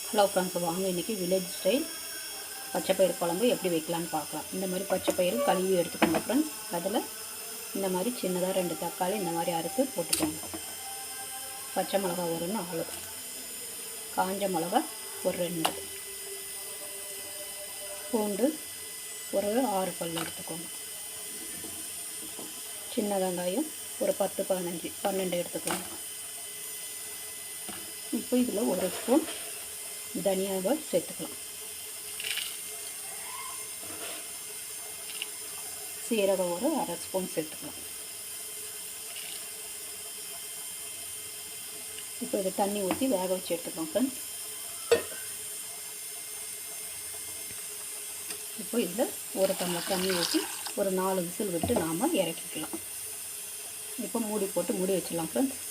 Hello friends, வாங்க இன்றைக்கி village style பச்சைப்பயிறு குழம்பு எப்படி வைக்கலான்னு பார்க்கலாம். இந்த மாதிரி பச்சைப்பயிறு கழுவி எடுத்துக்கோங்க ஃப்ரெண்ட்ஸ். அதில் இந்த மாதிரி சின்னதாக 2 தக்காளி இந்த மாதிரி அறுத்து போட்டுக்கோங்க. பச்சை மிளகா ஒரு 4, காஞ்ச மிளகா ஒரு 2, பூண்டு ஒரு 6 பல் எடுத்துக்கோங்க. சின்ன வெங்காயம் ஒரு 10, 15, 12 எடுத்துக்கோங்க. இப்போ இதில் ஒரு ஸ்பூன் தனியாவை சேர்த்துக்கலாம். சீரகம் ஒரு 1/2 ஸ்பூன் சேர்த்துக்கலாம். இப்போ இதை தண்ணி ஊற்றி வேக வச்சு எடுத்துக்கலாம் ஃப்ரெண்ட்ஸ். இப்போ இதில் ஒரு டம்ளர் தண்ணி ஊற்றி ஒரு 4 விசில் விட்டு நாம் இறக்கிக்கலாம். இப்போ மூடி போட்டு மூடி வச்சிடலாம் ஃப்ரெண்ட்ஸ்.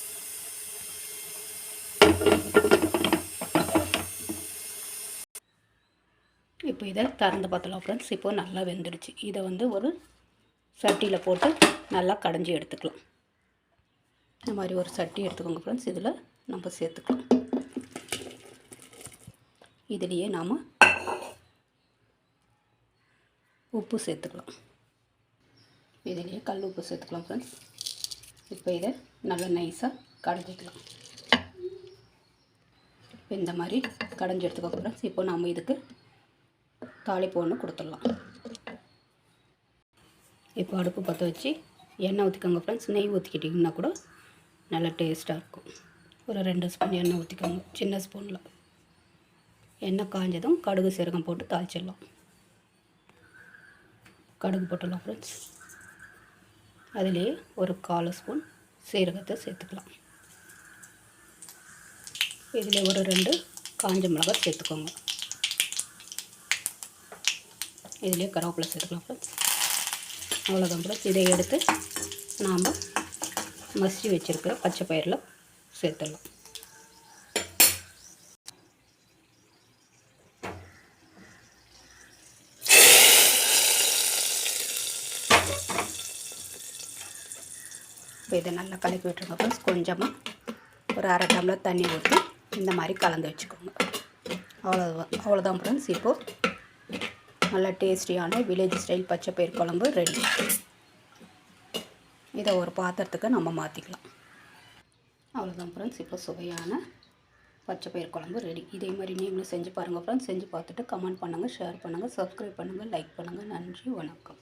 இப்போ இதை திறந்து பார்த்தலாம் ஃப்ரெண்ட்ஸ். இப்போ நல்லா வெந்துடுச்சு. இதை ஒரு சட்டியில் போட்டு நல்லா கடைஞ்சி எடுத்துக்கலாம். இந்த மாதிரி ஒரு சட்டி எடுத்துக்கோங்க ஃப்ரெண்ட்ஸ். இதில் நம்ம சேர்த்துக்கலாம். இதுலேயே நாம் உப்பு சேர்த்துக்கலாம். இதுலேயே கல் உப்பு சேர்த்துக்கலாம் ஃப்ரெண்ட்ஸ். இப்போ இதை நல்லா நைஸாக கடைஞ்சிக்கலாம். இப்போ இந்த மாதிரி கடைஞ்சி எடுத்துக்கோங்க ஃப்ரெண்ட்ஸ். இப்போ நாம் இதுக்கு தாளிப்பு ஒன்று கொடுத்துடலாம். இப்போ அடுப்பு பற்ற வச்சு எண்ணெய் ஊற்றிக்கோங்க ஃப்ரெண்ட்ஸ். நெய் ஊற்றிக்கிட்டிங்கன்னா கூட நல்லா டேஸ்ட்டாக இருக்கும். ஒரு 2 ஸ்பூன் எண்ணெய் ஊற்றிக்கோங்க, சின்ன ஸ்பூனில். எண்ணெய் காஞ்சதும் கடுகு சீரகம் போட்டு தாளிச்சிடலாம். கடுகு போட்டுடலாம் ஃப்ரெண்ட்ஸ். அதிலே ஒரு 1/4 ஸ்பூன் சீரகத்தை சேர்த்துக்கலாம். இதிலே ஒரு 2 காஞ்ச மிளகாய் சேர்த்துக்கோங்க. இதிலே கருவேப்பிலை சேர்த்துக்கலாம் ஃப்ரெண்ட்ஸ். அவ்வளோதான் ஃப்ரெண்ட்ஸ். இதை எடுத்து நாம் மசிச்சு வச்சுருக்கிற பச்சை பயிரில் சேர்த்துடலாம். இப்போ இதை நல்லா கலக்கி விட்டுருங்க ஃப்ரெண்ட்ஸ். கொஞ்சமாக ஒரு 1/2 டம்ளர் தண்ணி ஊற்றி இந்த மாதிரி கலந்து வச்சுக்கோங்க. அவ்வளோதான் ஃப்ரெண்ட்ஸ். இப்போது நல்ல டேஸ்டியான வில்லேஜ் ஸ்டைல் பச்சைப்பயிறு குழம்பு ரெடி. இதை ஒரு பாத்திரத்துக்கு நம்ம மாற்றிக்கலாம். அவ்வளோதான் ஃப்ரெண்ட்ஸ். இப்போ சுவையான பச்சைப்பயிறு குழம்பு ரெடி. இதே மாதிரி நீங்களும் செஞ்சு பாருங்கள் ஃப்ரெண்ட்ஸ். செஞ்சு பார்த்துட்டு கமெண்ட் பண்ணுங்கள், ஷேர் பண்ணுங்கள், சப்ஸ்கிரைப் பண்ணுங்கள், லைக் பண்ணுங்கள். நன்றி, வணக்கம்.